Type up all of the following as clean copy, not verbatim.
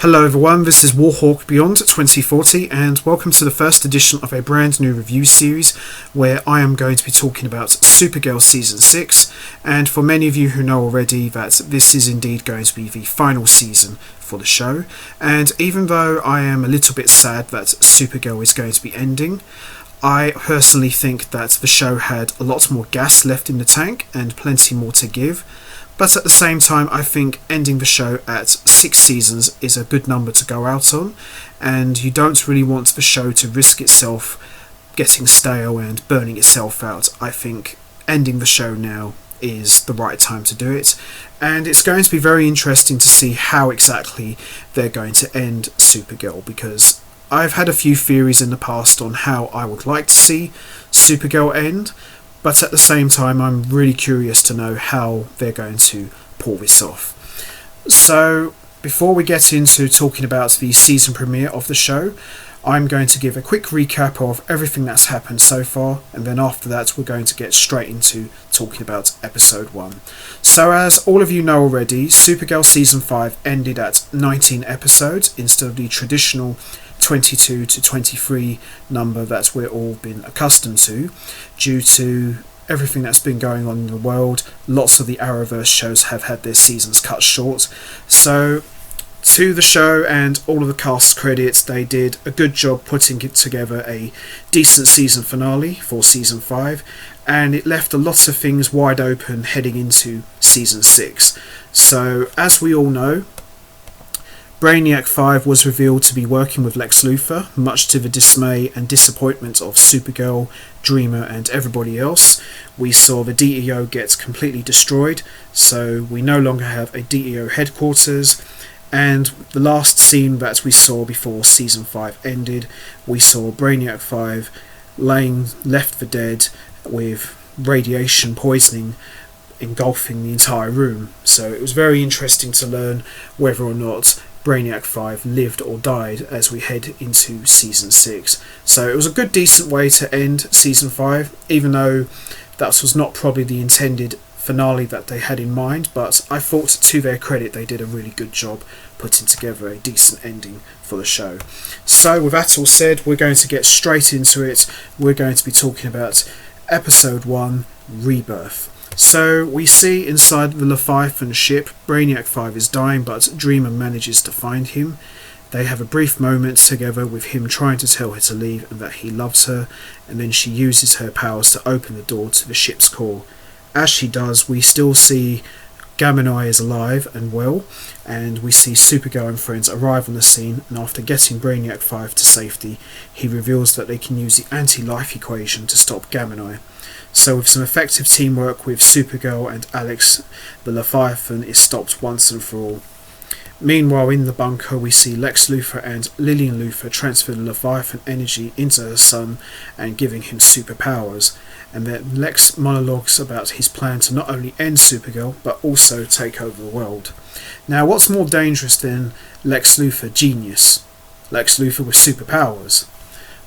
Hello everyone, this is Warhawk Beyond 2040 and welcome to the first edition of a brand new review series where I am going to be talking about Supergirl Season 6, and for many of you who know already that this is indeed going to be the final season for the show, and even though I am a little bit sad that Supergirl is going to be ending, I personally think that the show had a lot more gas left in the tank and plenty more to give. But at the same time, I think ending the show at 6 seasons is a good number to go out on, and you don't really want the show to risk itself getting stale and burning itself out. I think ending the show now is the right time to do it, and it's going to be very interesting to see how exactly they're going to end Supergirl, because I've had a few theories in the past on how I would like to see Supergirl end. But at the same time, I'm really curious to know how they're going to pull this off. So, before we get into talking about the season premiere of the show, I'm going to give a quick recap of everything that's happened so far, and then after that we're going to get straight into talking about episode 1. So as all of you know already, Supergirl Season 5 ended at 19 episodes instead of the traditional 22 to 23 number that we're all been accustomed to, due to everything that's been going on in the world. Lots of the Arrowverse shows have had their seasons cut short, so to the show and all of the cast credits, they did a good job putting together a decent season finale for season 5, and it left a lot of things wide open heading into season 6. So as we all know, Brainiac 5 was revealed to be working with Lex Luthor, much to the dismay and disappointment of Supergirl, Dreamer and everybody else. We saw the DEO get completely destroyed, so we no longer have a DEO headquarters, and the last scene that we saw before Season 5 ended, we saw Brainiac 5 laying left for dead with radiation poisoning engulfing the entire room. So it was very interesting to learn whether or not Brainiac 5 lived or died as we head into Season 6. So it was a good decent way to end Season 5, even though that was not probably the intended finale that they had in mind, but I thought to their credit they did a really good job putting together a decent ending for the show. So with that all said, we're going to get straight into it. We're going to be talking about Episode 1, Rebirth. So we see inside the Leviathan ship, Brainiac 5 is dying, but Dreamer manages to find him. They have a brief moment together with him trying to tell her to leave and that he loves her, and then she uses her powers to open the door to the ship's core. As she does, we still see Gamma is alive and well, and we see Supergirl and friends arrive on the scene, and after getting Brainiac 5 to safety, he reveals that they can use the anti-life equation to stop Gamma. So with some effective teamwork with Supergirl and Alex, the Leviathan is stopped once and for all. Meanwhile, in the bunker, we see Lex Luthor and Lillian Luthor transfer the Leviathan energy into her son and giving him superpowers, and then Lex monologues about his plan to not only end Supergirl, but also take over the world. Now, what's more dangerous than Lex Luthor genius? Lex Luthor with superpowers.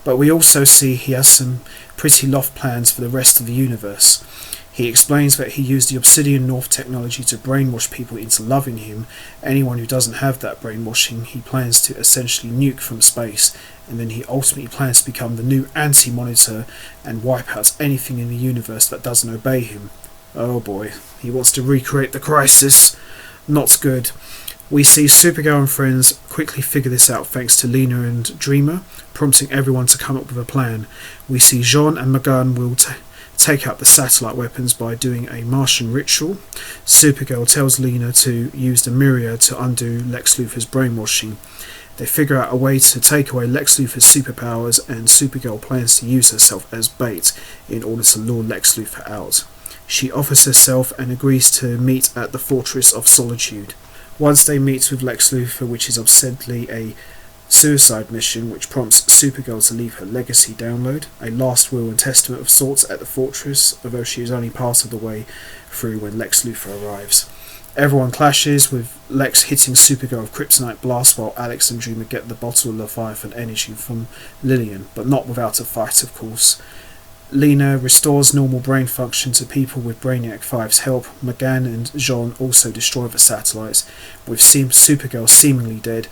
But we also see he has some pretty loft plans for the rest of the universe. He explains that he used the Obsidian North technology to brainwash people into loving him. Anyone who doesn't have that brainwashing, he plans to essentially nuke from space, and then he ultimately plans to become the new anti-monitor and wipe out anything in the universe that doesn't obey him. Oh boy, he wants to recreate the Crisis. Not good. We see Supergirl and friends quickly figure this out thanks to Lena and Dreamer, prompting everyone to come up with a plan. We see Jean and Magan will take out the satellite weapons by doing a Martian ritual. Supergirl tells Lena to use the Myriad to undo Lex Luthor's brainwashing. They figure out a way to take away Lex Luthor's superpowers, and Supergirl plans to use herself as bait in order to lure Lex Luthor out. She offers herself and agrees to meet at the Fortress of Solitude. Once they meet with Lex Luthor, which is absently a suicide mission which prompts Supergirl to leave her legacy download, a last will and testament of sorts at the fortress, although she is only part of the way through when Lex Luthor arrives. Everyone clashes, with Lex hitting Supergirl with kryptonite blast while Alex and Dreamer get the bottle of Leviathan energy from Lillian, but not without a fight of course. Lena restores normal brain function to people with Brainiac 5's help. Magan and Jean also destroy the satellites, with Supergirl seemingly dead.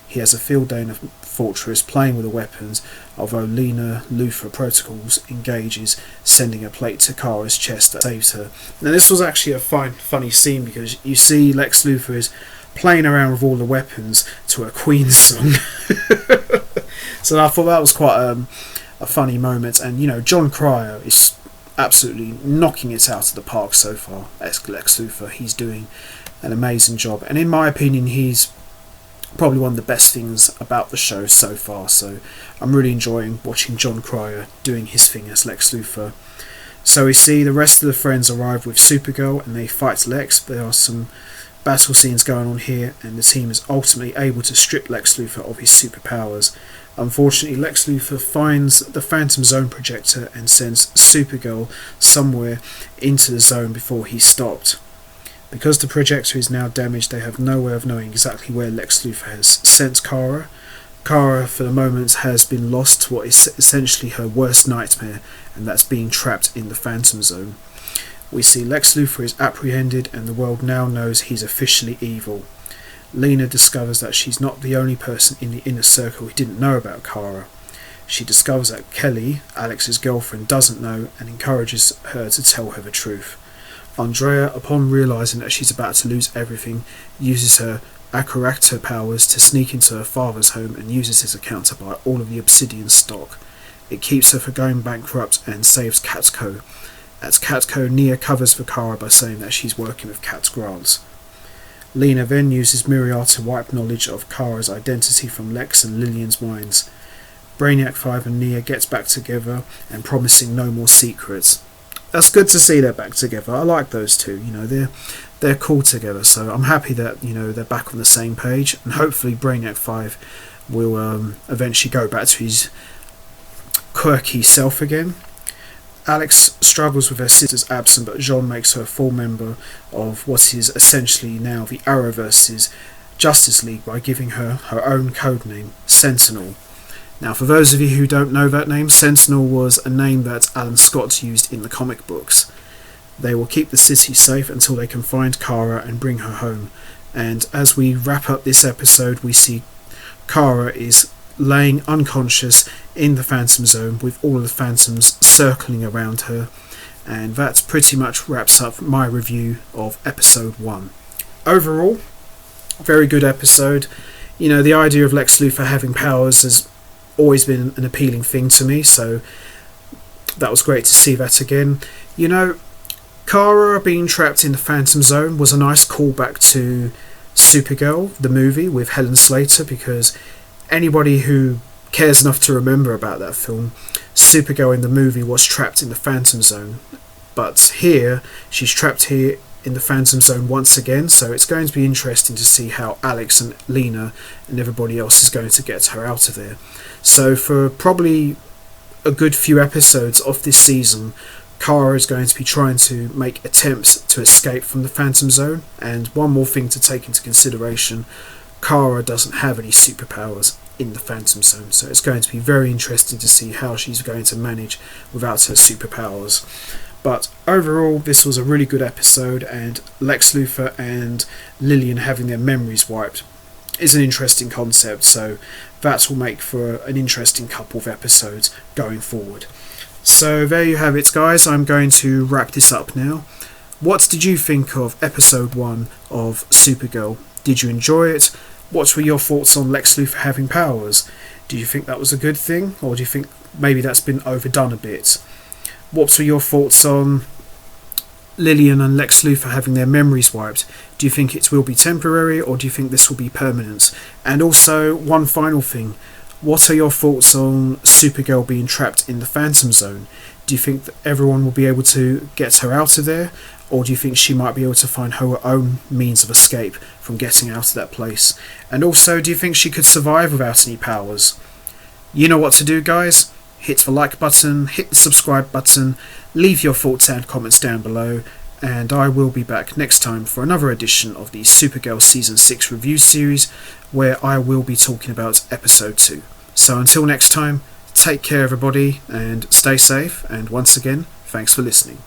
he has a field day in a fortress playing with the weapons, although Lena Luthor Protocols engages, sending a plate to Kara's chest that saves her. Now this was actually a funny scene, because you see Lex Luthor is playing around with all the weapons to a Queen song. So I thought that was quite a funny moment. And you know, John Cryer is absolutely knocking it out of the park so far. Lex Luthor, he's doing an amazing job, and in my opinion he's probably one of the best things about the show so far. So I'm really enjoying watching John Cryer doing his thing as Lex Luthor. So we see the rest of the friends arrive with Supergirl and they fight Lex. There are some battle scenes going on here, and the team is ultimately able to strip Lex Luthor of his superpowers. Unfortunately, Lex Luthor finds the Phantom Zone projector and sends Supergirl somewhere into the zone before he's stopped. Because the projector is now damaged, they have no way of knowing exactly where Lex Luthor has sent Kara. Kara, for the moment, has been lost to what is essentially her worst nightmare, and that's being trapped in the Phantom Zone. We see Lex Luthor is apprehended, and the world now knows he's officially evil. Lena discovers that she's not the only person in the inner circle who didn't know about Kara. She discovers that Kelly, Alex's girlfriend, doesn't know, and encourages her to tell her the truth. Andrea, upon realising that she's about to lose everything, uses her Acaractor powers to sneak into her father's home and uses it to counterbuy all of the obsidian stock. It keeps her from going bankrupt and saves Catco. At Catco, Nia covers for Kara by saying that she's working with Cat Grants. Lena then uses Miriar to wipe knowledge of Kara's identity from Lex and Lillian's minds. Brainiac 5 and Nia gets back together and promising no more secrets. That's good to see they're back together. I like those two. You know, they're cool together. So I'm happy that, you know, they're back on the same page, and hopefully Brainiac 5 will eventually go back to his quirky self again. Alex struggles with her sister's absence, but Jean makes her a full member of what is essentially now the Arrowverse's Justice League by giving her her own codename, Sentinel. Now, for those of you who don't know that name, Sentinel was a name that Alan Scott used in the comic books. They will keep the city safe until they can find Kara and bring her home. And as we wrap up this episode, we see Kara is laying unconscious in the Phantom Zone with all of the Phantoms circling around her. And that pretty much wraps up my review of episode 1. Overall, very good episode. You know, the idea of Lex Luthor having powers has always been an appealing thing to me, so that was great to see that again. You know, Kara being trapped in the Phantom Zone was a nice callback to Supergirl, the movie with Helen Slater, because anybody who cares enough to remember about that film, Supergirl in the movie was trapped in the Phantom Zone, but here she's trapped here in the Phantom Zone once again. So it's going to be interesting to see how Alex and Lena and everybody else is going to get her out of there. So for probably a good few episodes of this season, Kara is going to be trying to make attempts to escape from the Phantom Zone. And one more thing to take into consideration, Kara doesn't have any superpowers in the Phantom Zone, so it's going to be very interesting to see how she's going to manage without her superpowers. But overall, this was a really good episode, and Lex Luthor and Lillian having their memories wiped is an interesting concept, so that will make for an interesting couple of episodes going forward. So there you have it, guys. I'm going to wrap this up now. What did you think of episode 1 of Supergirl? Did you enjoy it? What were your thoughts on Lex Luthor having powers? Do you think that was a good thing, or do you think maybe that's been overdone a bit? What were your thoughts on Lillian and Lex Luthor having their memories wiped? Do you think it will be temporary, or do you think this will be permanent? And also, one final thing, what are your thoughts on Supergirl being trapped in the Phantom Zone? Do you think that everyone will be able to get her out of there, or do you think she might be able to find her own means of escape from getting out of that place? And also, do you think she could survive without any powers? You know what to do, guys. Hit the like button, hit the subscribe button, leave your thoughts and comments down below, and I will be back next time for another edition of the Supergirl Season 6 review series, where I will be talking about episode 2. So until next time, take care everybody, and stay safe, and once again, thanks for listening.